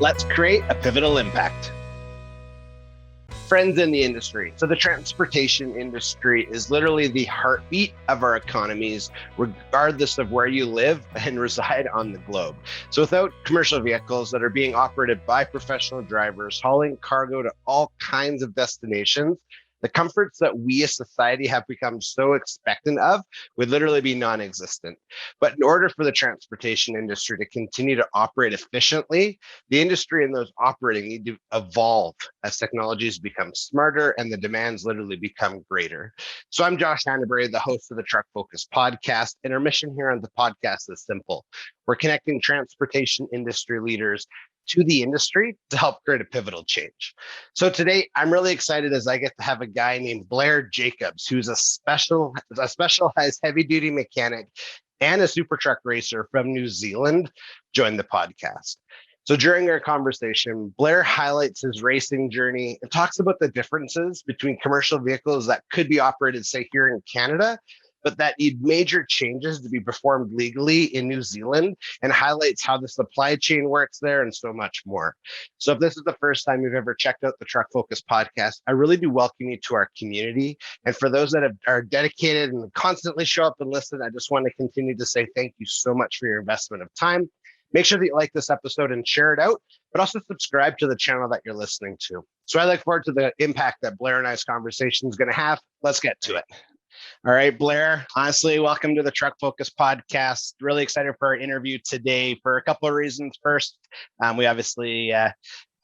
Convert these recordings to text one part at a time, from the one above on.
Let's create a pivotal impact. Friends in the industry. So the transportation industry is literally the heartbeat of our economies, regardless of where you live and reside on the globe. So without commercial vehicles that are being operated by professional drivers, hauling cargo to all kinds of destinations, the comforts that we as society have become so expectant of would literally be non-existent. But in order for the transportation industry to continue to operate efficiently, the industry and those operating need to evolve as technologies become smarter and the demands literally become greater. So I'm Josh Hannaberry, the host of the Truck Focus podcast, and our mission here on the podcast is simple. We're connecting transportation industry leaders to the industry to help create a pivotal change. So today, I'm really excited as I get to have a guy named Blair Jacobs, who's a specialized heavy-duty mechanic and a super truck racer from New Zealand, join the podcast. So during our conversation, Blair highlights his racing journey and talks about the differences between commercial vehicles that could be operated, say, here in Canada, but that need major changes to be performed legally in New Zealand, and highlights how the supply chain works there and so much more. So if this is the first time you've ever checked out the Truck Focus podcast, I really do welcome you to our community. And for those that are dedicated and constantly show up and listen, I just want to continue to say thank you so much for your investment of time. Make sure that you like this episode and share it out, but also subscribe to the channel that you're listening to. So I look forward to the impact that Blair and I's conversation is going to have. Let's get to it. All right, Blair, honestly, welcome to the Truck Focus podcast. Really excited for our interview today for a couple of reasons. First, we obviously,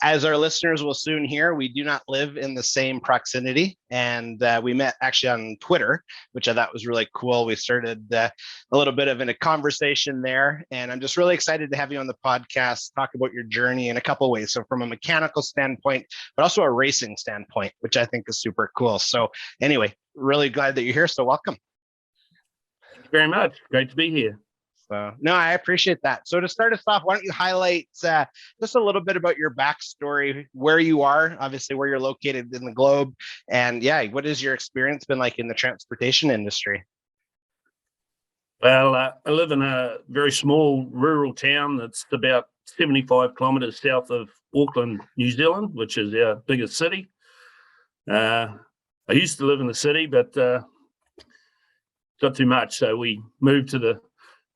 as our listeners will soon hear, we do not live in the same proximity. And we met actually on Twitter, which I thought was really cool. We started a little bit of a conversation there. And I'm just really excited to have you on the podcast, talk about your journey in a couple of ways. So from a mechanical standpoint, but also a racing standpoint, which I think is super cool. So anyway, really glad that you're here. So welcome. Thank you very much. Great to be here. No, I appreciate that. So to start us off, why don't you highlight just a little bit about your backstory, where you are, obviously where you're located in the globe, and yeah, what has your experience been like in the transportation industry? Well, I live in a very small rural town that's about 75 kilometres south of Auckland, New Zealand, which is our biggest city. I used to live in the city, but not too much, so we moved to the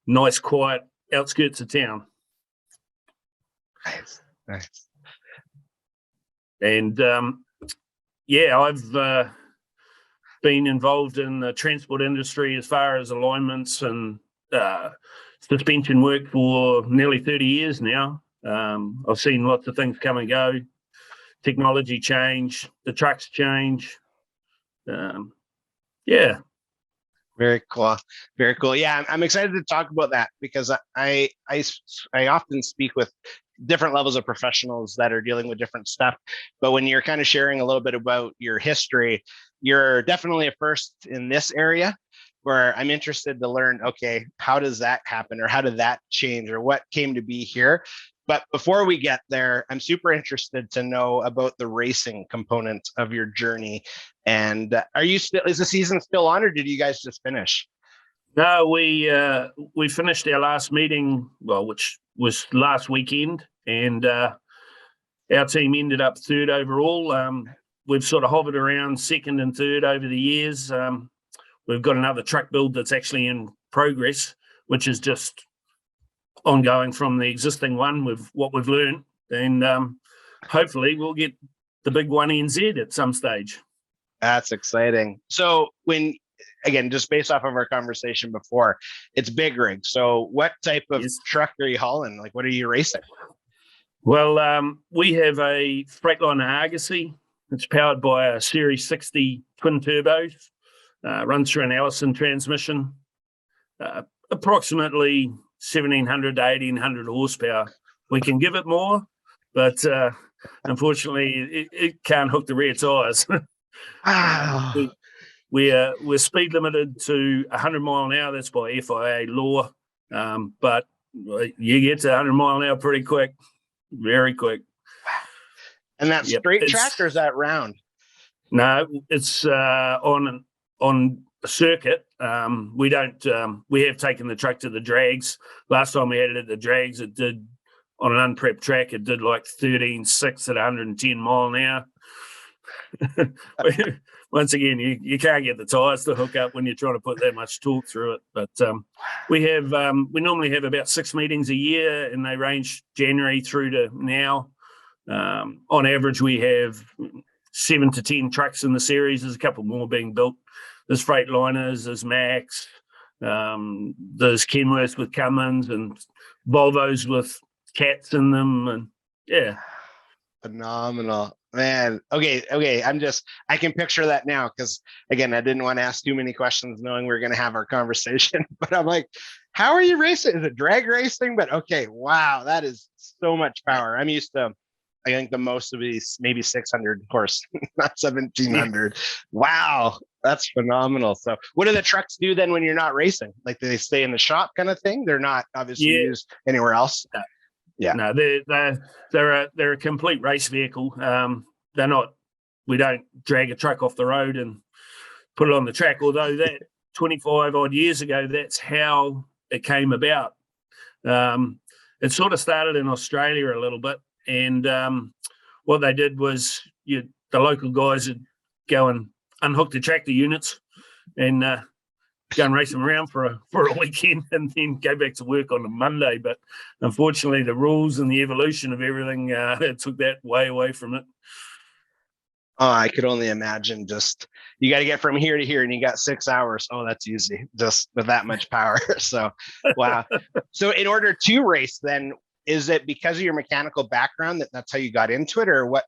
nice, quiet outskirts of town. Nice. And I've been involved in the transport industry as far as alignments and suspension work for nearly 30 years now. I've seen lots of things come and go, technology change, the trucks change. Very cool. Very cool. Yeah, I'm excited to talk about that because I often speak with different levels of professionals that are dealing with different stuff. But when you're kind of sharing a little bit about your history, you're definitely a first in this area where I'm interested to learn, okay, how does that happen, or how did that change, or what came to be here? But before we get there, I'm super interested to know about the racing component of your journey. And is the season still on, or did you guys just finish? No, we finished our last meeting, which was last weekend, and our team ended up third overall. We've sort of hovered around second and third over the years. We've got another truck build that's actually in progress, which is just ongoing from the existing one with what we've learned, and hopefully we'll get the big one NZ at some stage. That's exciting. So again, just based off of our conversation before, it's big rig. So what type of truck are you hauling? Like, what are you racing? Well, we have a Freightliner Argosy. It's powered by a Series 60 twin turbos, runs through an Allison transmission, approximately 1,700 to 1,800 horsepower. We can give it more, but unfortunately, it can't hook the rear tyres. We're speed limited to 100 mile an hour. That's by FIA law, but you get to 100 mile an hour pretty quick, very quick. And that's straight track, or is that round? No, it's on a circuit. We have taken the truck to the drags. Last time we had it at the drags, it did on an unprepped track, it did like 13.6 at 110 mile an hour. Once again, you can't get the tyres to hook up when you're trying to put that much torque through it. But we normally have about 6 meetings a year, and they range January through to now. On average, we have 7 to 10 trucks in the series. There's a couple more being built. There's Freightliners, there's Max, there's Kenworths with Cummins, and Volvos with cats in them, and yeah. Phenomenal, man. Okay. I can picture that now, because again, I didn't want to ask too many questions knowing we were going to have our conversation, but I'm like, how are you racing? Is it drag racing? But okay, wow, that is so much power. I'm used to, I think the most of these maybe 600 horse, not 1700. Wow, that's phenomenal. So what do the trucks do then when you're not racing? Like, do they stay in the shop kind of thing? They're not obviously used anywhere else. Yeah. No, they're a complete race vehicle. They're not. We don't drag a truck off the road and put it on the track. Although that 25 odd years ago, that's how it came about. It sort of started in Australia a little bit, and what they did was the local guys would go and unhook the tractor units and go and race them around for a weekend, and then go back to work on a Monday. But unfortunately, the rules and the evolution of everything it took that way away from it. Oh, I could only imagine. Just, you got to get from here to here, and you got 6 hours. Oh, that's easy, just with that much power. So, wow. So in order to race, then, is it because of your mechanical background that's how you got into it, or what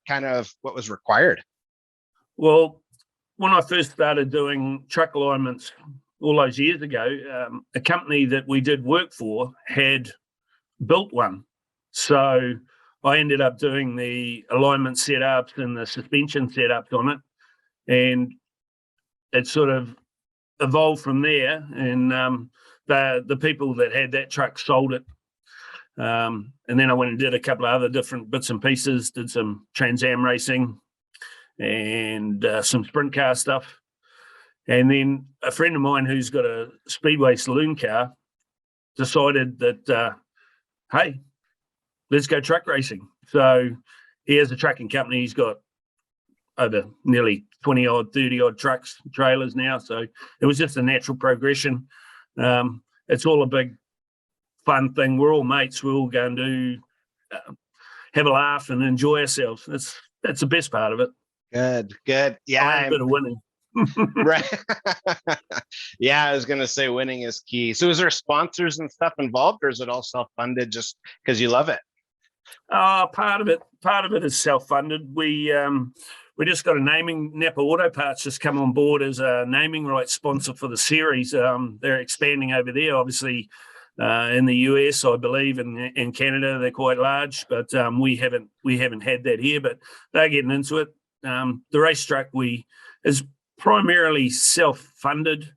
was required? Well, when I first started doing truck alignments all those years ago, a company that we did work for had built one. So I ended up doing the alignment setups and the suspension setups on it, and it sort of evolved from there. And the people that had that truck sold it. And then I went and did a couple of other different bits and pieces, did some Trans Am racing and some sprint car stuff. And then a friend of mine who's got a Speedway saloon car decided that, hey, let's go truck racing. So he has a trucking company. He's got over nearly 20 odd, 30 odd trucks, trailers now. So it was just a natural progression. It's all a big fun thing. We're all mates. We all go and do, have a laugh and enjoy ourselves. That's the best part of it. Good. Yeah. A bit of winning. Right. Yeah, I was going to say winning is key. So is there sponsors and stuff involved, or is it all self-funded just because you love it? Part of it is self-funded. We just got a naming. Napa Auto Parts just come on board as a naming rights sponsor for the series. They're expanding over there, obviously, in the US, I believe, and in Canada they're quite large, but we haven't had that here. But they're getting into it. The race truck is primarily self-funded.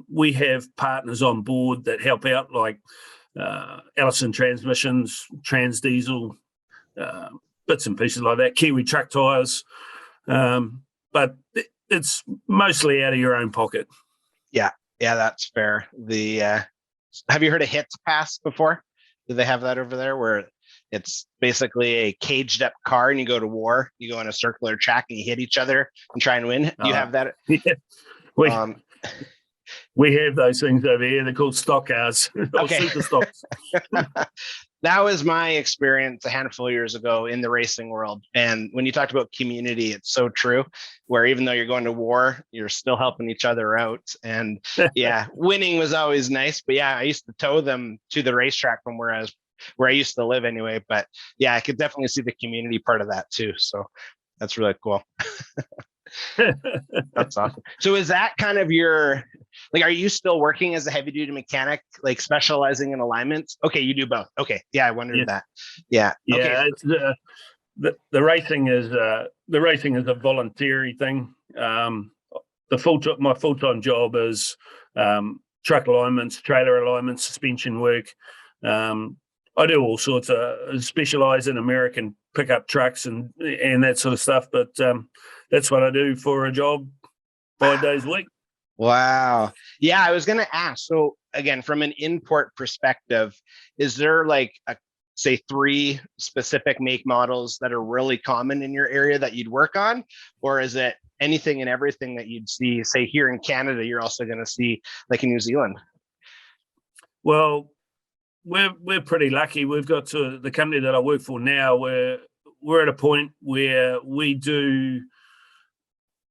We have partners on board that help out, like Allison Transmissions, Trans Diesel, bits and pieces like that, Kiwi Truck Tires. But it's mostly out of your own pocket. Yeah, that's fair. Have you heard of Hits Pass before? Do they have that over there, where it's basically a caged up car and you go to war? You go on a circular track and you hit each other and try and win. Do you have that? Yeah. We have those things over here. They're called stock cars. Okay. Super stocks. That was my experience a handful of years ago in the racing world. And when you talked about community, it's so true, where even though you're going to war, you're still helping each other out. And yeah, winning was always nice. But yeah, I used to tow them to the racetrack from where I used to live anyway. But yeah, I could definitely see the community part of that too. So that's really cool. That's awesome. So is that kind of are you still working as a heavy duty mechanic, like specializing in alignments? Okay, you do both. Okay. Yeah, I wondered that. Yeah. Yeah. Okay. It's the racing is a voluntary thing. My full-time job is truck alignments, trailer alignments, suspension work. I do all sorts of specialize in American pickup trucks and that sort of stuff. But that's what I do for a job 5 days a week. Wow. Yeah, I was going to ask. So again, from an import perspective, is there like say 3 specific make models that are really common in your area that you'd work on? Or is it anything and everything that you'd see, say here in Canada, you're also going to see like in New Zealand? Well, we're pretty lucky. We've got to the company that I work for now, where we're at a point where we do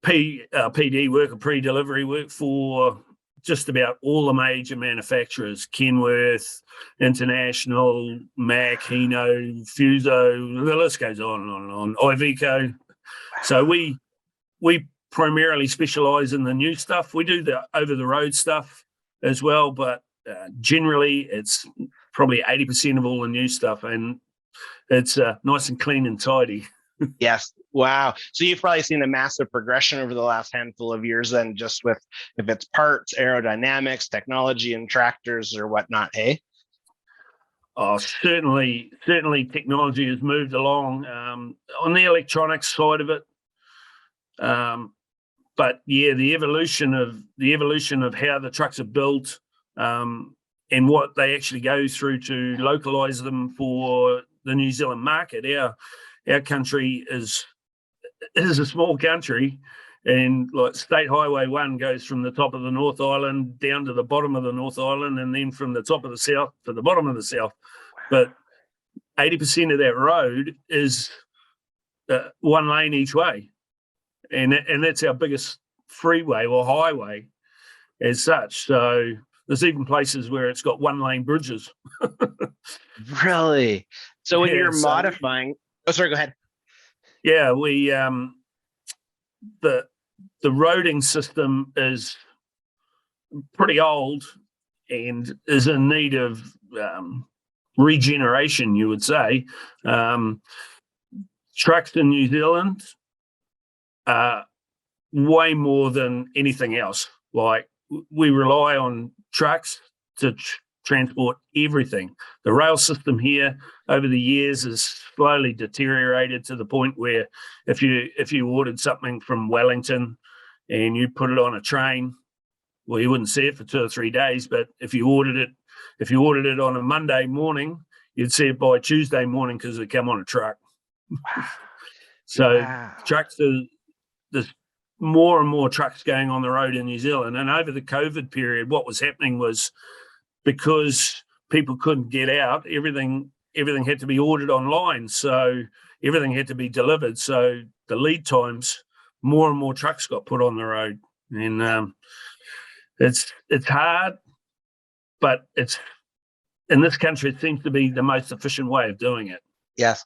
PD work or pre-delivery work for just about all the major manufacturers: Kenworth, International, Mack, Hino, Fuso, the list goes on and on and on, Iveco. So we primarily specialize in the new stuff. We do the over-the-road stuff as well, but generally it's probably 80% of all the new stuff, and it's nice and clean and tidy. Yes. Wow. So you've probably seen a massive progression over the last handful of years then, just with if it's parts, aerodynamics, technology, and tractors or whatnot, hey? Oh, certainly technology has moved along on the electronics side of it. But yeah, the evolution of how the trucks are built and what they actually go through to localize them for the New Zealand market. Our country is a small country, and like State Highway 1 goes from the top of the North Island down to the bottom of the North Island, and then from the top of the south to the bottom of the south. But 80% of that road is 1 lane each way, and that's our biggest freeway or highway as such. So there's even places where it's got 1 lane bridges. Really? So when you're modifying, oh, sorry, go ahead. Yeah, we the roading system is pretty old and is in need of regeneration, you would say. Trucks in New Zealand are way more than anything else. Like, we rely on trucks to transport everything. The rail system here over the years has slowly deteriorated to the point where if you ordered something from Wellington and you put it on a train, well, you wouldn't see it for 2 or 3 days. But if you ordered it on a Monday morning, you'd see it by Tuesday morning because it come on a truck. So trucks there's more and more trucks going on the road in New Zealand. And over the COVID period, what was happening was, because people couldn't get out, everything had to be ordered online. So everything had to be delivered. So the lead times, more and more trucks got put on the road. And it's hard, but it's, in this country, it seems to be the most efficient way of doing it. Yes.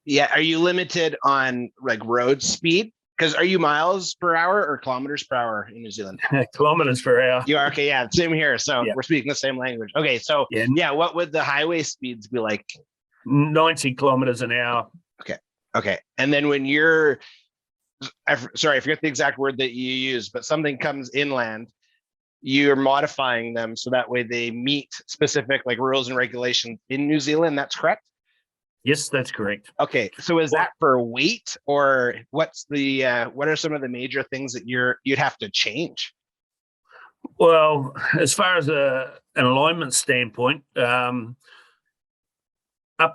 Yeah. Are you limited on like road speed? Because are you miles per hour or kilometers per hour in New Zealand? Kilometers per hour. You are? Okay, yeah, same here. So we're speaking the same language. Okay, so yeah, what would the highway speeds be like? 90 kilometers an hour. Okay. And then when you're, sorry, I forget the exact word that you use, but something comes inland, you're modifying them so that way they meet specific like rules and regulations in New Zealand. That's correct? Yes, that's correct. Okay, so is that for weight, or what's the what are some of the major things that you'd have to change? Well, as far as an alignment standpoint, up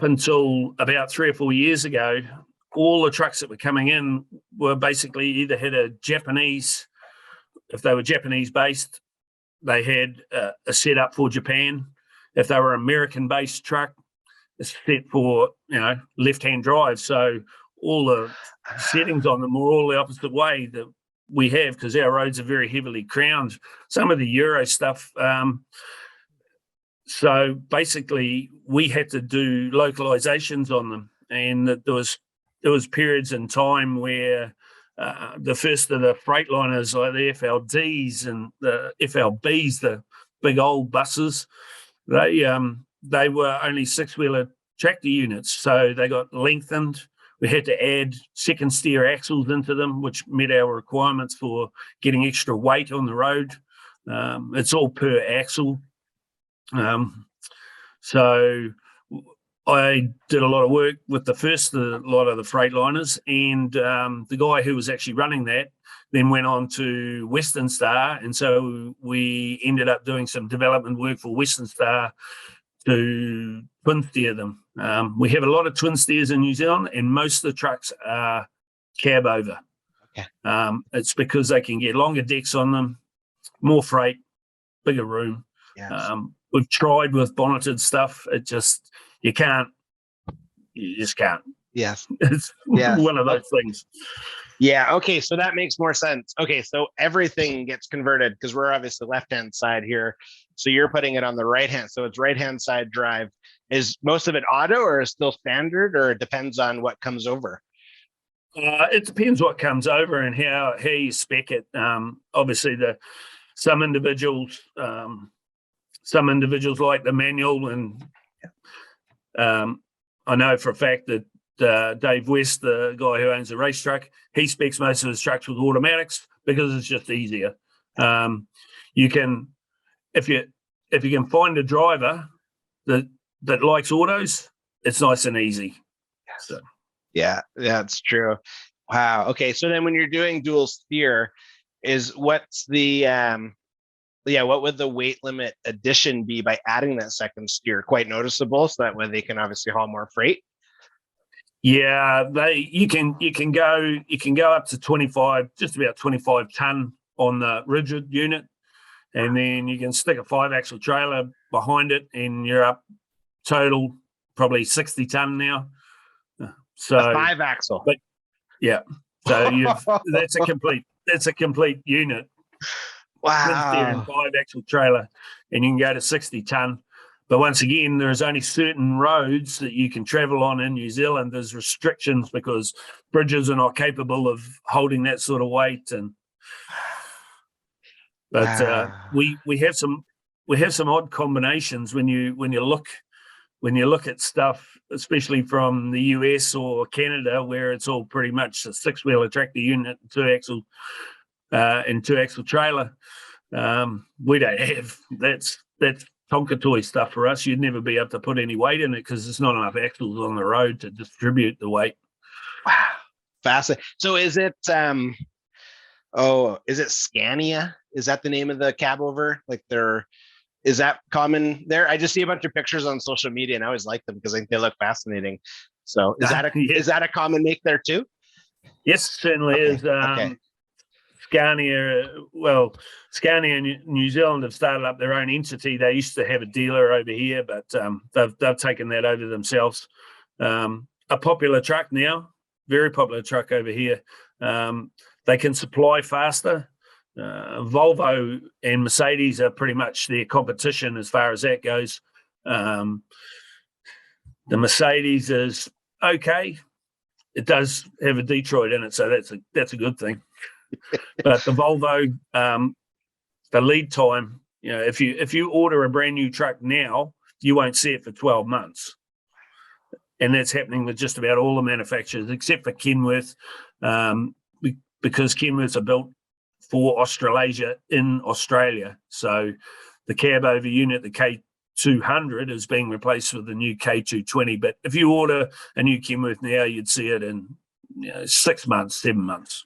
until about 3 or 4 years ago, all the trucks that were coming in were basically either had a Japanese, if they were Japanese based, they had a setup for Japan. If they were American-based truck, it's set for, left-hand drive. So all the settings on them are all the opposite way that we have, because our roads are very heavily crowned. Some of the Euro stuff. So basically, we had to do localizations on them, and there was periods in time where the first of the Freightliners, like the FLDs and the FLBs, the big old buses, they were only 6-wheeler tractor units, so they got lengthened. We had to add second steer axles into them, which met our requirements for getting extra weight on the road. It's all per axle. So I did a lot of work with a lot of the Freightliners, and the guy who was actually running that then went on to Western Star, and so we ended up doing some development work for Western Star to twin steer them. We have a lot of twin steers in New Zealand, and most of the trucks are cab over. Okay. It's because they can get longer decks on them, more freight, bigger room. Yes. We've tried with bonneted stuff. You just can't. Yes. It's one of those things. Yeah. Okay. So that makes more sense. Okay. So everything gets converted because we're obviously left-hand side here. So you're putting it on the right-hand. So it's right-hand side drive. Is most of it auto or is still standard, or it depends on what comes over? It depends what comes over and how you spec it. Obviously, some individuals like the manual, and I know for a fact that Dave West, the guy who owns the race truck, he specs most of his trucks with automatics because it's just easier. You can, if you can find a driver that likes autos, it's nice and easy. So. Yeah, that's true. Wow. Okay. So then when you're doing dual steer, what would the weight limit addition be by adding that second steer? Quite noticeable, so that way they can obviously haul more freight. Yeah, you can go up to 25, just about 25 ton on the rigid unit, and then you can stick a 5-axle trailer behind it, and you're up total probably 60 ton now. So a 5-axle, but yeah, so that's a complete unit. Wow. Steer and 5-axle trailer, and you can go to 60 ton. But once again, there's only certain roads that you can travel on in New Zealand. There's restrictions because bridges are not capable of holding that sort of weight. But we have some odd combinations when you look at stuff, especially from the US or Canada, where it's all pretty much a 6-wheeler tractor unit, 2-axle and 2-axle trailer. We don't have that's Tonka toy stuff for us. You'd never be able to put any weight in it because there's not enough axles on the road to distribute the weight. Wow, fascinating. So is it Scania? Is that the name of the cab over? Is that common there? I just see a bunch of pictures on social media and I always like them because I think they look fascinating. So is that a common make there too? Yes, certainly is. Okay. Scania and New Zealand have started up their own entity. They used to have a dealer over here, but they've taken that over themselves. A popular truck now, very popular truck over here. They can supply faster. Volvo and Mercedes are pretty much their competition as far as that goes. The Mercedes is okay. It does have a Detroit in it, so that's a good thing. But the Volvo, the lead time, if you order a brand new truck now, you won't see it for 12 months. And that's happening with just about all the manufacturers, except for Kenworth, because Kenworths are built for Australasia in Australia. So the cab over unit, the K200, is being replaced with the new K220. But if you order a new Kenworth now, you'd see it in 6 months, 7 months.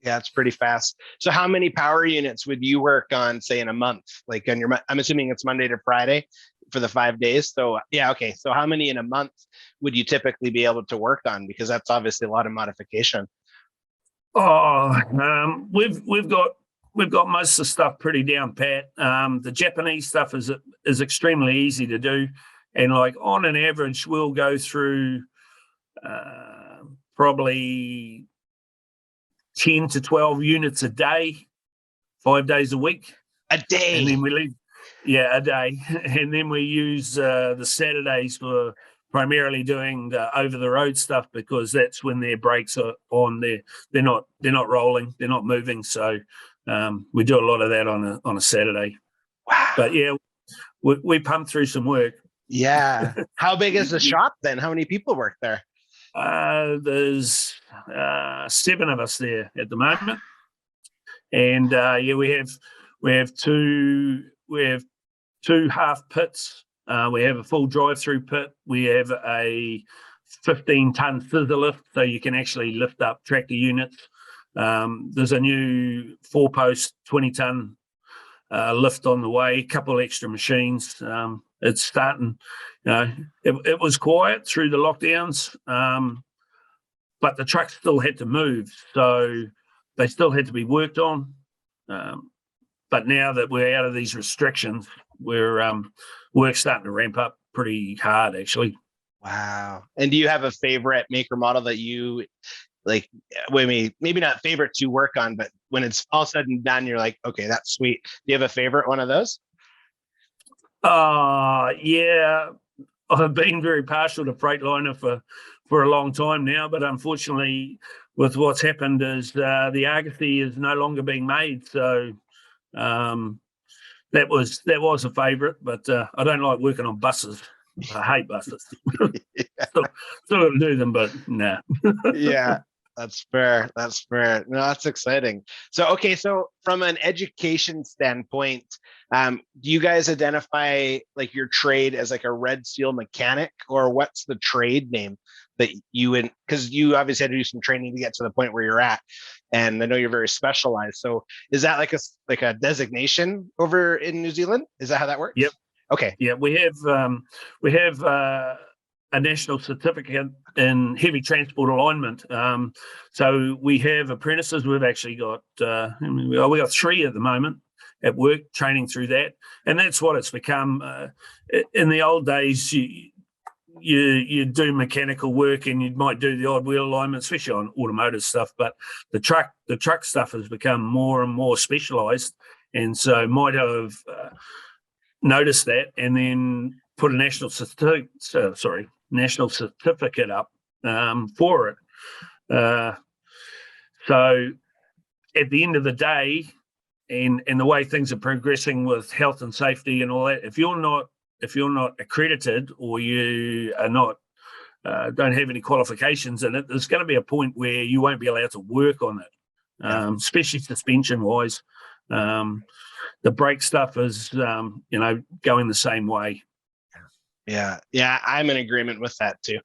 Yeah, it's pretty fast. So how many power units would you work on, say, in a month? Like I'm assuming it's Monday to Friday for the 5 days. So yeah, okay. So how many in a month would you typically be able to work on? Because that's obviously a lot of modification. We've got most of the stuff pretty down pat. The Japanese stuff is extremely easy to do, and like on an average, we'll go through probably 10 to 12 units a day, 5 days a week. A day. And then we leave, a day. And then we use the Saturdays for primarily doing the over-the-road stuff because that's when their brakes are on. They're not rolling, they're not moving. So we do a lot of that on a Saturday. Wow. But yeah, we pump through some work. Yeah. How big is the shop then? How many people work there? There's 7 of us there at the moment, and we have two half pits. We have a full drive-through pit. We have a 15-ton scissor lift, so you can actually lift up tractor units. There's a new 4-post 20-ton lift on the way, a couple of extra machines. It's starting, it was quiet through the lockdowns, but the trucks still had to move, so they still had to be worked on. But now that we're out of these restrictions, work's starting to ramp up pretty hard, actually. Wow. And do you have a favorite maker model that you like? Maybe not favorite to work on, but when it's all said and done, you're like, okay, that's sweet. Do you have a favorite one of those? Yeah. I've been very partial to Freightliner for a long time now, but unfortunately, with what's happened, is the Argosy is no longer being made. So that was a favourite, but I don't like working on buses. I hate buses. Still got to do them, but nah. Yeah, that's fair. That's fair. No, that's exciting. So from an education standpoint, do you guys identify like your trade as like a red seal mechanic, or what's the trade name that you would, because you obviously had to do some training to get to the point where you're at, and I know you're very specialized. So is that like a designation over in New Zealand? Is that how that works? Yep. Okay. Yeah, we have a national certificate in heavy transport alignment. So we have apprentices. We've actually got we got 3 at the moment at work training through that, and that's what it's become. In the old days, you do mechanical work and you might do the odd wheel alignment, especially on automotive stuff. But the truck stuff has become more and more specialised, and so might have noticed that and then put a national certificate up for it. So at the end of the day, and the way things are progressing with health and safety and all that, if you're not accredited, or you are not don't have any qualifications in it, there's going to be a point where you won't be allowed to work on it, especially suspension wise. The brake stuff is going the same way. Yeah, I'm in agreement with that too.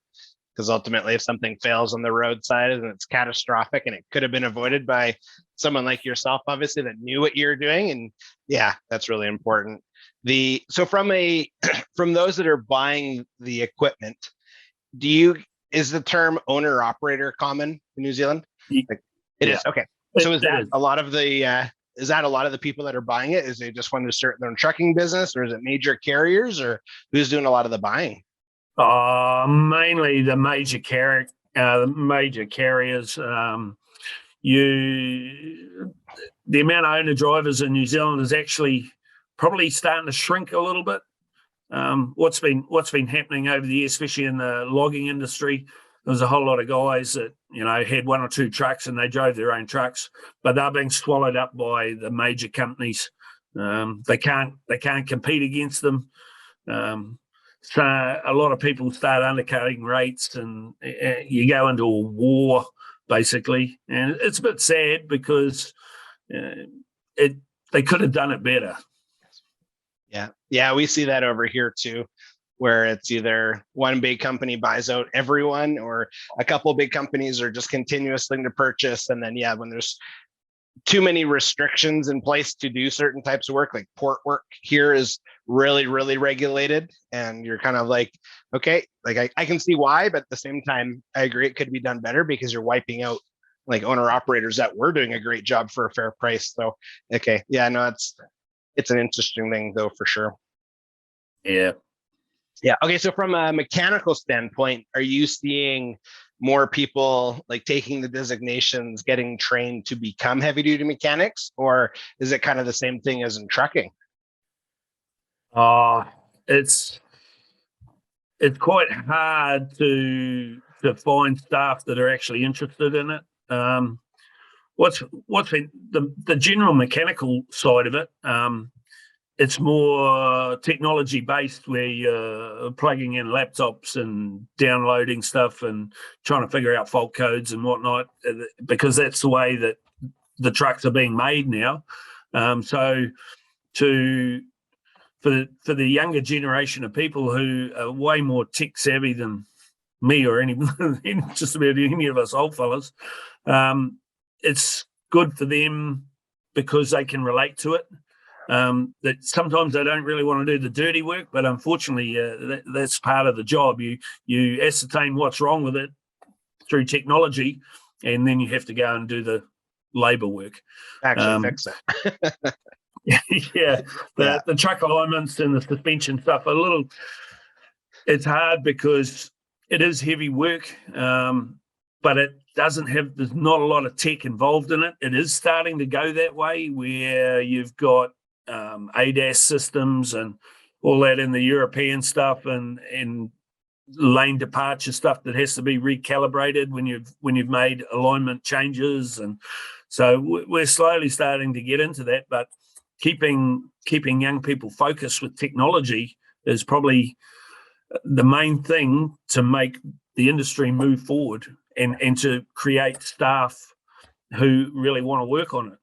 Because ultimately, if something fails on the roadside and it's catastrophic, and it could have been avoided by someone like yourself, obviously, that knew what you're doing, and yeah, that's really important. So from those that are buying the equipment, is the term owner operator common in New Zealand? Like, it is. Okay. So is that a lot of the people that are buying it? Is they just want to start their own trucking business, or is it major carriers, or who's doing a lot of the buying? Mainly the major carriers. The amount of owner drivers in New Zealand is actually probably starting to shrink a little bit. What's been happening over the years, especially in the logging industry, there's a whole lot of guys that had 1 or 2 trucks and they drove their own trucks, but they're being swallowed up by the major companies. They can't compete against them. So a lot of people start undercutting rates, and you go into a war basically, and it's a bit sad because they could have done it better. Yeah, we see that over here too, where it's either one big company buys out everyone, or a couple of big companies are just continuously to purchase. And then, when there's too many restrictions in place to do certain types of work, like port work here is really, really regulated. And you're kind of like, okay, like I can see why, but at the same time, I agree it could be done better, because you're wiping out like owner operators that were doing a great job for a fair price. So, okay. Yeah, no, it's an interesting thing though, for sure. Yeah. Okay. So from a mechanical standpoint, are you seeing more people like taking the designations, getting trained to become heavy duty mechanics, or is it kind of the same thing as in trucking? It's quite hard to find staff that are actually interested in it. What's been the general mechanical side of it? It's more technology based, where you're plugging in laptops and downloading stuff and trying to figure out fault codes and whatnot, because that's the way that the trucks are being made now. So for the younger generation of people who are way more tech savvy than me or just about any of us old fellas, it's good for them because they can relate to it. that sometimes they don't really want to do the dirty work, but unfortunately, that's part of the job. You ascertain what's wrong with it through technology, and then you have to go and do the labour work. Actually fix it. Yeah, the truck alignments and the suspension stuff it's hard because it is heavy work, but it doesn't have, there's not a lot of tech involved in it. It is starting to go that way where you've got ADAS systems and all that in the European stuff, and lane departure stuff that has to be recalibrated when you've made alignment changes. And so we're slowly starting to get into that, but keeping young people focused with technology is probably the main thing to make the industry move forward and to create staff who really want to work on it.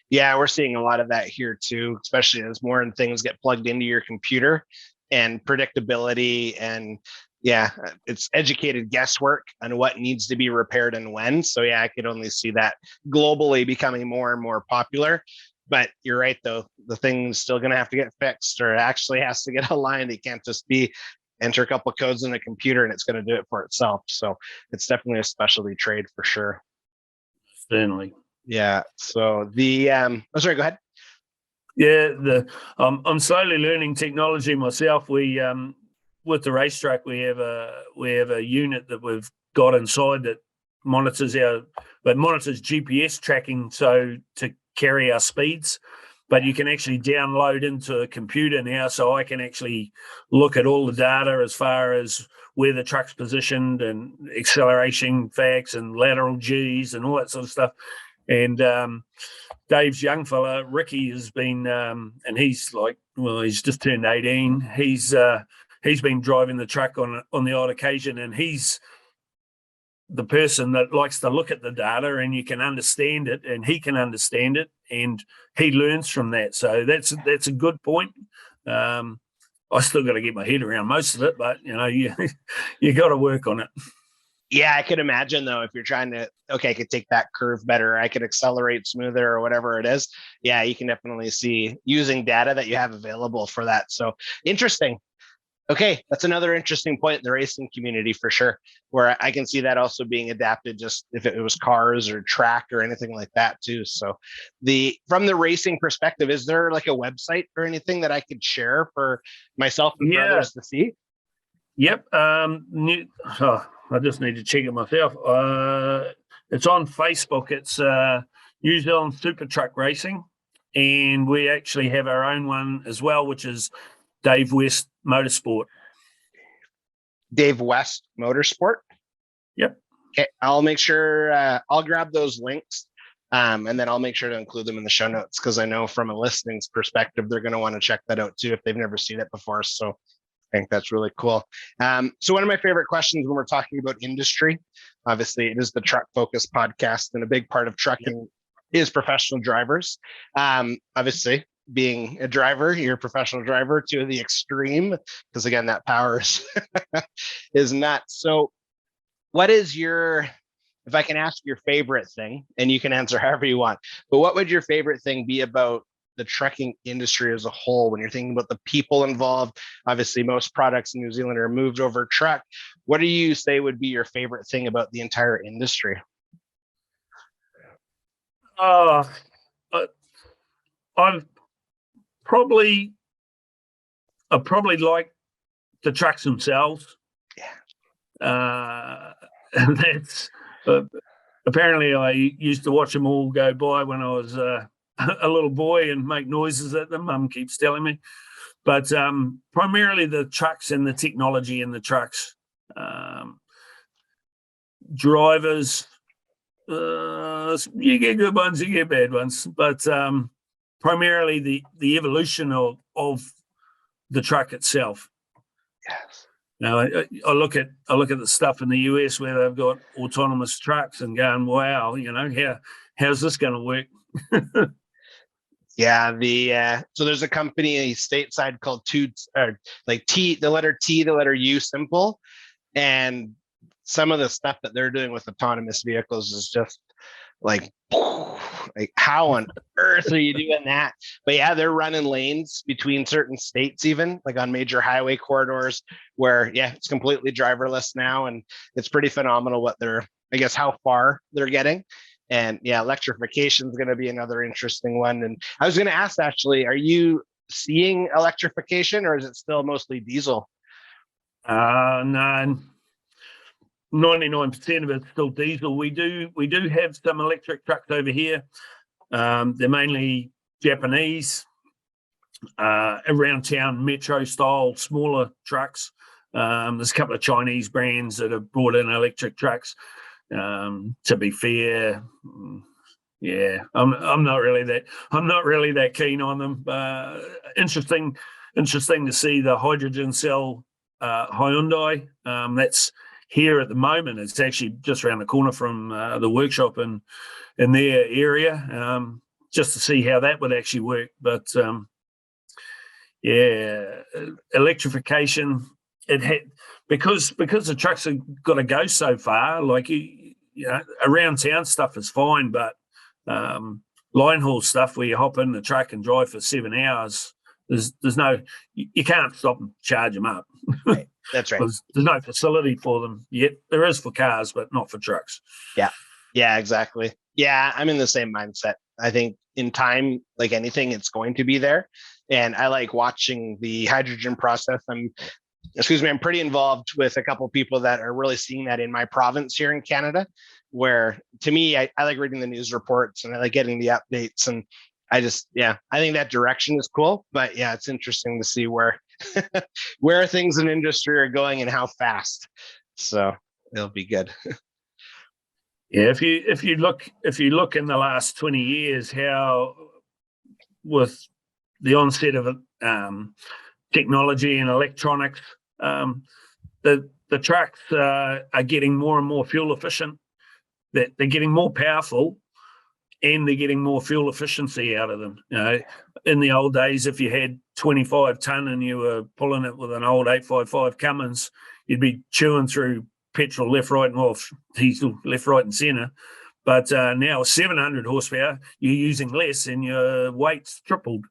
Yeah, we're seeing a lot of that here too, especially as more and things get plugged into your computer, and predictability, and it's educated guesswork on what needs to be repaired and when. So I could only see that globally becoming more and more popular. But you're right, though, the thing's still going to have to get fixed, or it actually has to get aligned. It can't just be enter a couple of codes in the computer and it's going to do it for itself. So it's definitely a specialty trade for sure. Certainly. Yeah. So sorry, go ahead. Yeah, I'm slowly learning technology myself. We with the racetrack, we have a unit that we've got inside that monitors GPS tracking, so to carry our speeds. But you can actually download into a computer now, so I can actually look at all the data as far as where the truck's positioned and acceleration facts and lateral Gs and all that sort of stuff. And Dave's young fella, Ricky, has been, and he's he's just turned 18. He's been driving the truck on the odd occasion, and he's the person that likes to look at the data, and you can understand it, and he can understand it, and he learns from that. So that's a good point. I still got to get my head around most of it, but you got to work on it. Yeah, I could imagine though, if you're trying to, I could take that curve better, I could accelerate smoother or whatever it is. Yeah, you can definitely see using data that you have available for that. So interesting. Okay, that's another interesting point in the racing community for sure, where I can see that also being adapted just if it was cars or track or anything like that too. So from the racing perspective, is there like a website or anything that I could share for myself and for others to see? Yep. I just need to check it myself. It's on Facebook. It's New Zealand Super Truck Racing, and we actually have our own one as well, which is Dave West Motorsport. Dave West Motorsport? Yep. Okay, I'll make sure I'll grab those links, and then I'll make sure to include them in the show notes, because I know from a listings perspective, they're going to want to check that out too if they've never seen it before. So I think that's really cool. So one of my favorite questions when we're talking about industry, obviously it is the Truck Focus podcast, and a big part of trucking is professional drivers. Obviously, being a driver, you're a professional driver to the extreme, because again, that power is nuts. So what is if I can ask your favorite thing, and you can answer however you want, but what would your favorite thing be about the trucking industry as a whole, when you're thinking about the people involved? Obviously, most products in New Zealand are moved over truck. What do you say would be your favorite thing about the entire industry? I probably like the trucks themselves. Yeah. And that's apparently I used to watch them all go by when I was a little boy and make noises at them. Mum keeps telling me, but primarily the trucks and the technology in the trucks. Drivers, you get good ones, you get bad ones, but primarily the evolution of the truck itself. Yes. Now I look at the stuff in the US where they've got autonomous trucks and going, wow, how's this going to work? Yeah, so there's a company stateside called the letter T, the letter U, Simple, and some of the stuff that they're doing with autonomous vehicles is just like, like how on earth are you doing that? But yeah, they're running lanes between certain states, even like on major highway corridors where, yeah, it's completely driverless now. And it's pretty phenomenal what they're, I guess, how far they're getting. And yeah, electrification is going to be another interesting one. And I was going to ask, actually, are you seeing electrification, or is it still mostly diesel? No, 99% of it's still diesel. We do have some electric trucks over here. They're mainly Japanese, around town metro style, smaller trucks. There's a couple of Chinese brands that have brought in electric trucks. To be fair, yeah, I'm not really that keen on them. Interesting to see the hydrogen cell Hyundai. That's here at the moment. It's actually just around the corner from the workshop in their area, just to see how that would actually work. But yeah, electrification. It had because the trucks have got to go so far. Like you know, around town stuff is fine, but line haul stuff where you hop in the truck and drive for 7 hours. There's no, you can't stop and charge them up. Right. That's right. There's no facility for them yet. There is for cars, but not for trucks. Yeah, exactly. Yeah, I'm in the same mindset. I think in time, like anything, it's going to be there. And I like watching the hydrogen process. I'm pretty involved with a couple of people that are really seeing that in my province here in Canada, where to me, I like reading the news reports and I like getting the updates. And I think that direction is cool. But yeah, it's interesting to see where where things in industry are going and how fast. So it'll be good. Yeah, if you look in the last 20 years, how with the onset of technology and electronics, the trucks are getting more and more fuel efficient. That they're getting more powerful, and they're getting more fuel efficiency out of them. You know, in the old days, if you had 25 ton and you were pulling it with an old 855 Cummins, you'd be chewing through petrol left, right, and diesel left, right, and centre. But now 700 horsepower, you're using less, and your weight's tripled.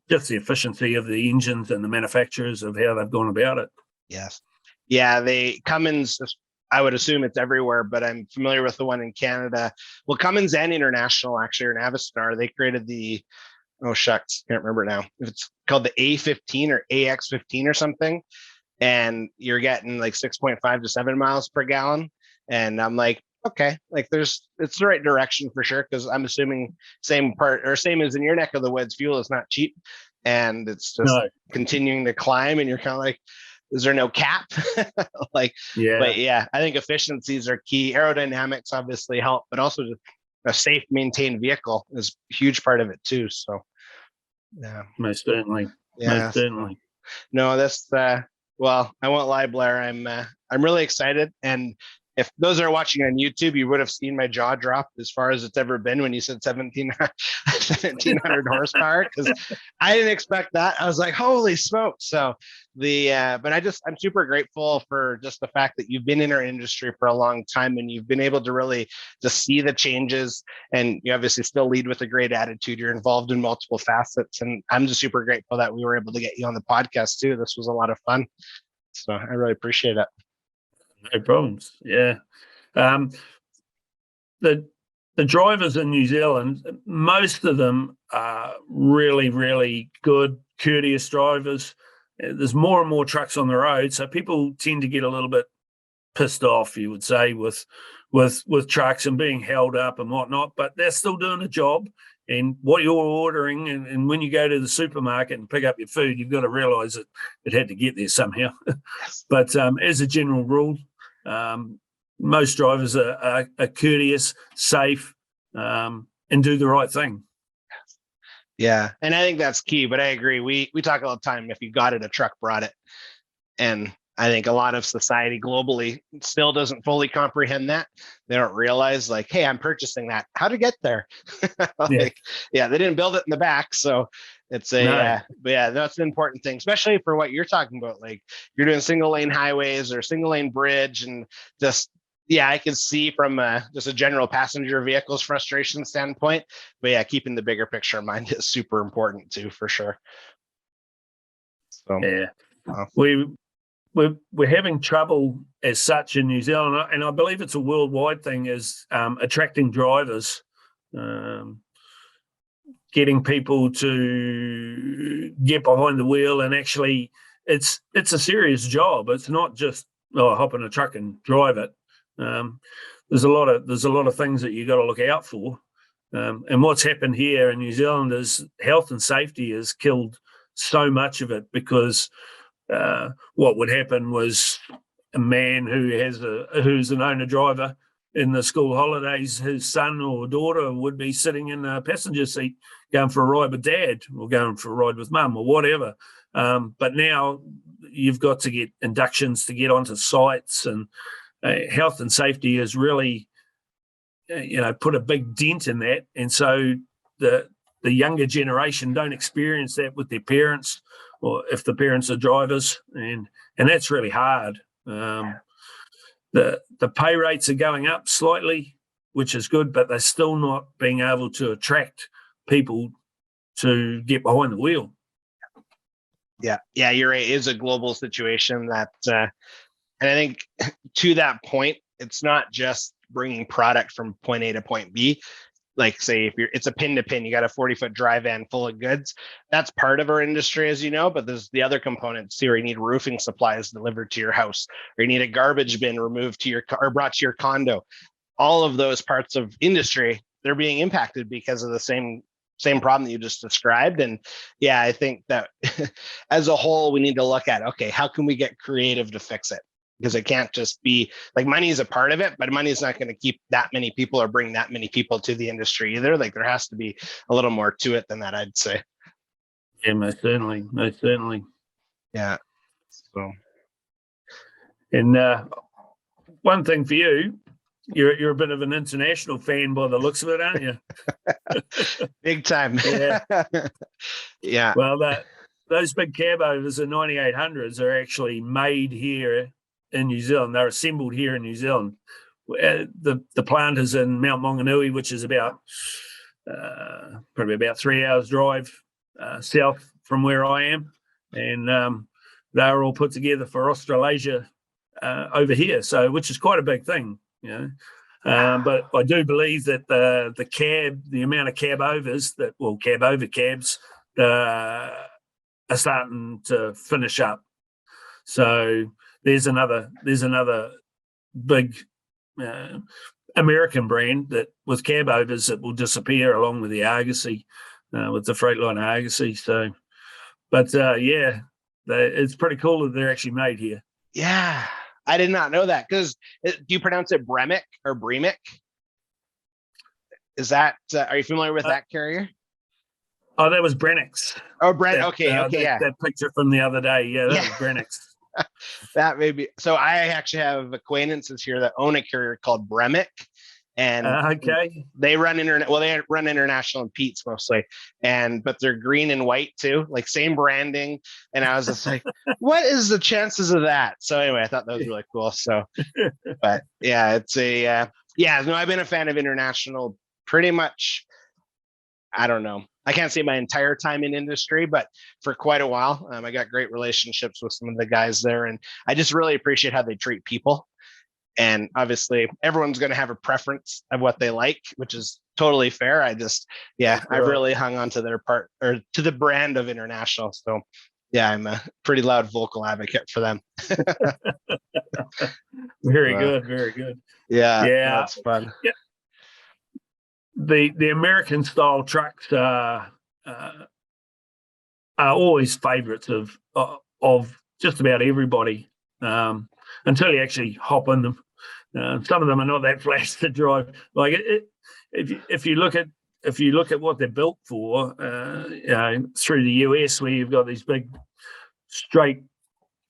Just the efficiency of the engines and the manufacturers of how they've gone about it. Yes. Yeah, Cummins, I would assume it's everywhere, but I'm familiar with the one in Canada. Well, Cummins and International actually are in Avistar. They created the, oh shucks, can't remember now. It's called the A15 or AX15 or something. And you're getting like 6.5 to 7 miles per gallon. And I'm like, okay, like it's the right direction for sure. Cause I'm assuming same as in your neck of the woods, fuel is not cheap. And it's just continuing to climb. And you're kind of like, is there no cap? But yeah, I think efficiencies are key. Aerodynamics obviously help, but also a safe, maintained vehicle is a huge part of it too. So yeah. Most certainly. Yeah. Most certainly. No, that's well, I won't lie, Blair. I'm really excited. And if those are watching on YouTube, you would have seen my jaw drop as far as it's ever been when you said 1,700 horsepower, because I didn't expect that. I was like, holy smoke. So but I'm super grateful for just the fact that you've been in our industry for a long time and you've been able to really just see the changes, and you obviously still lead with a great attitude. You're involved in multiple facets, and I'm just super grateful that we were able to get you on the podcast too. This was a lot of fun. So I really appreciate it. No problems. Yeah. The drivers in New Zealand, most of them are really, really good, courteous drivers. There's more and more trucks on the road, so people tend to get a little bit pissed off, you would say, with trucks and being held up and whatnot. But they're still doing a job. And what you're ordering, and when you go to the supermarket and pick up your food, you've got to realise that it had to get there somehow. But as a general rule, most drivers are courteous, safe, and do the right thing. Yeah, and I think that's key. But I agree. We talk all the time. If you got it, a truck brought it, and I think a lot of society globally still doesn't fully comprehend that. They don't realize, like, hey, I'm purchasing that. How to get there? They didn't build it in the back, so it's but yeah, that's an important thing, especially for what you're talking about. Like, you're doing single lane highways or single lane bridge, and just yeah, I can see from just a general passenger vehicles frustration standpoint, but yeah, keeping the bigger picture in mind is super important too, for sure. So yeah, we're having trouble as such in New Zealand, and I believe it's a worldwide thing, is attracting drivers, getting people to get behind the wheel, and actually, it's a serious job. It's not just hop in a truck and drive it. There's a lot of things that you got to look out for, and what's happened here in New Zealand is health and safety has killed so much of it, because what would happen was a man who's an owner driver in the school holidays, his son or daughter would be sitting in the passenger seat going for a ride with dad or going for a ride with mum or whatever. But now you've got to get inductions to get onto sites, and health and safety has really, put a big dent in that. And so the younger generation don't experience that with their parents, or if the parents are drivers, and that's really hard. The pay rates are going up slightly, which is good, but they're still not being able to attract people to get behind the wheel. Yeah, you're right. It is a global situation that, and I think to that point, it's not just bringing product from point A to point B. Like, say, if it's a pin to pin, you got a 40-foot dry van full of goods. That's part of our industry, as you know, but there's the other components here. You need roofing supplies delivered to your house, or you need a garbage bin removed to your car or brought to your condo. All of those parts of industry, they're being impacted because of the same problem that you just described. And yeah, I think that as a whole, we need to look at, okay, how can we get creative to fix it? Because it can't just be like money is a part of it, but money is not going to keep that many people or bring that many people to the industry either. Like, there has to be a little more to it than that, I'd say. Yeah, most certainly. Yeah. So, and one thing for you, you're a bit of an international fan by the looks of it, aren't you? Big time. Yeah. Yeah. Well, those big cab overs, the 9800s, are actually made here in New Zealand. They're assembled here in New Zealand. The plant is in Mount Maunganui, which is about probably about 3 hours drive south from where I am, and they're all put together for Australasia over here. So, which is quite a big thing, But I do believe that the amount of cab overs cab over cabs are starting to finish up. So there's another big American brand that with cab overs that will disappear along with the Argosy, with the Freightliner Argosy. So, but it's pretty cool that they're actually made here. Yeah, I did not know that. Because do you pronounce it Bremick or Bremick? Is that are you familiar with that carrier? Oh, that was Brennix. Oh, Brent. Okay, yeah. That picture from the other day. Yeah, that was Brennix. That may be. So I actually have acquaintances here that own a carrier called Bremick, and they run international in Pete's mostly, but they're green and white too, like same branding. And I was just like, what is the chances of that? So anyway, I thought that was really cool. So, but yeah, it's I've been a fan of international pretty much. I don't know. I can't say my entire time in industry, but for quite a while. I got great relationships with some of the guys there, and I just really appreciate how they treat people. And obviously, everyone's going to have a preference of what they like, which is totally fair. I've really hung on to their part or to the brand of international. So, yeah, I'm a pretty loud vocal advocate for them. Very good. Yeah, that's fun. Yeah. The American style trucks are always favourites of just about everybody, until you actually hop in them. Some of them are not that flash to drive. Like if you look at what they're built for, through the US, where you've got these big straight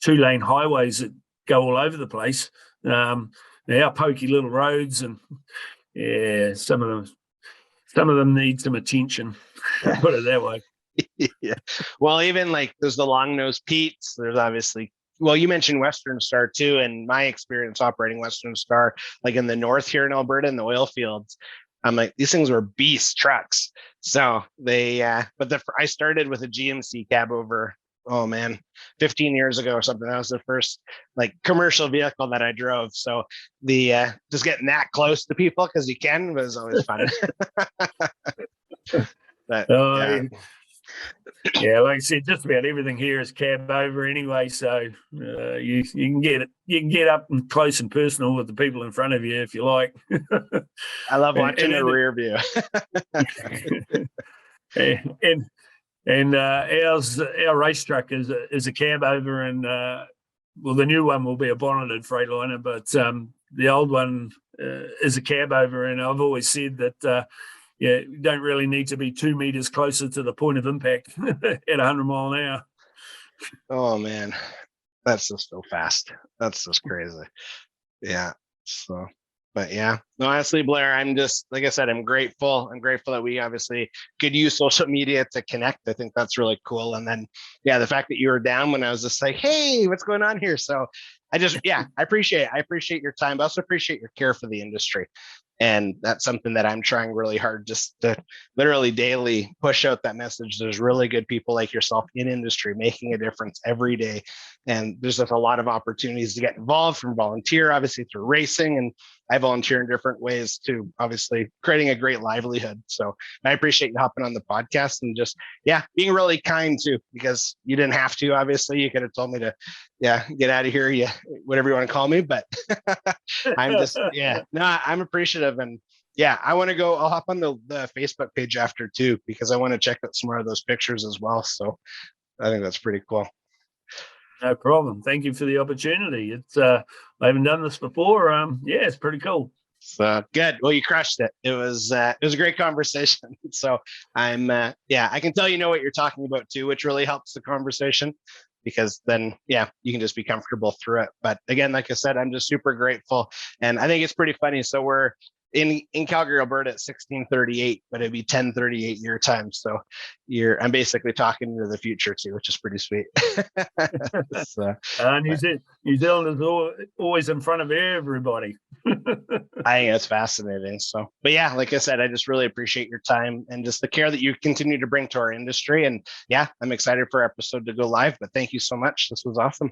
2-lane highways that go all over the place, they are pokey little roads, and some of them need some attention. Put it that way. Yeah. Well, even like there's the long nose Pete's. There's obviously Well, you mentioned Western Star too, and my experience operating Western Star, like in the north here in Alberta in the oil fields, I'm like, these things were beast trucks. So I started with a GMC cab over, oh man, 15 years ago or something. That was the first like commercial vehicle that I drove. So just getting that close to people because you can was always fun. But yeah. Yeah, like I said, just about everything here is cab over anyway. So you can get up and close and personal with the people in front of you if you like. I love watching the rear view. and our race truck is a cab over, and well, the new one will be a bonneted Freightliner, but the old one is a cab over, and I've always said that. You don't really need to be 2 meters closer to the point of impact at 100 mile an hour. Oh man, that's just so fast. That's just crazy. Yeah. So, but yeah, no, honestly, Blair, I'm just, like I said, I'm grateful. I'm grateful that we obviously could use social media to connect. I think that's really cool. And then, yeah, the fact that you were down when I was just like, hey, what's going on here? So I appreciate it. I appreciate your time. I also appreciate your care for the industry. And that's something that I'm trying really hard just to literally daily push out that message. There's really good people like yourself in industry making a difference every day. And there's just a lot of opportunities to get involved from volunteer, obviously through racing. And I volunteer in different ways to obviously creating a great livelihood. So I appreciate you hopping on the podcast and just, being really kind too, because you didn't have to, obviously you could have told me to, get out of here. Whatever you want to call me, but I'm just, I'm appreciative. And I want to go, I'll hop on the Facebook page after too, because I want to check out some more of those pictures as well. So I think that's pretty cool. No problem. Thank you for the opportunity. It's I haven't done this before. It's pretty cool. So good. Well, you crushed it. It was a great conversation. So I'm I can tell you know what you're talking about too, which really helps the conversation, because then you can just be comfortable through it. But again, like I said, I'm just super grateful, and I think it's pretty funny. So we're in Calgary, Alberta at 16:38, but it'd be 10:38 your time. So I'm basically talking to the future too, which is pretty sweet. So, New Zealand is always in front of everybody. I think that's fascinating. So, but like I said, I just really appreciate your time and just the care that you continue to bring to our industry. And I'm excited for our episode to go live, but thank you so much. This was awesome.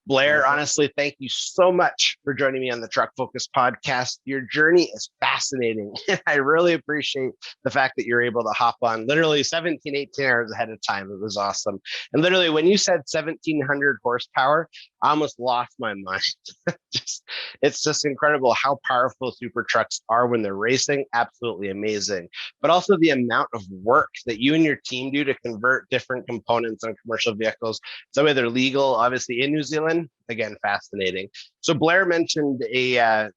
Blair, honestly, thank you so much for joining me on the Truck Focus podcast. Your journey is fascinating. I really appreciate the fact that you're able to hop on literally 17, 18 hours ahead of time. It was awesome. And literally when you said 1,700 horsepower, I almost lost my mind. It's just incredible how powerful super trucks are when they're racing. Absolutely amazing. But also the amount of work that you and your team do to convert different components on commercial vehicles. So whether legal, obviously in New Zealand, again, fascinating. So Blair mentioned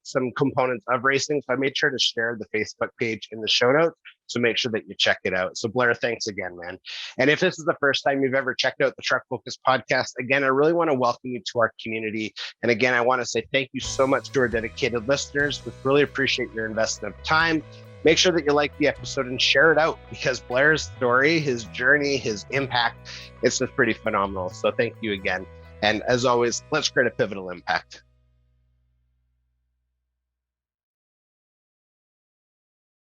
some components of racing. So I made sure to share the Facebook page in the show notes. So make sure that you check it out. So Blair, thanks again, man. And if this is the first time you've ever checked out the Truck Focus podcast, again, I really want to welcome you to our community. And again, I want to say thank you so much to our dedicated listeners. We really appreciate your investment of time. Make sure that you like the episode and share it out, because Blair's story, his journey, his impact, it's just pretty phenomenal. So thank you again. And as always, let's create a pivotal impact.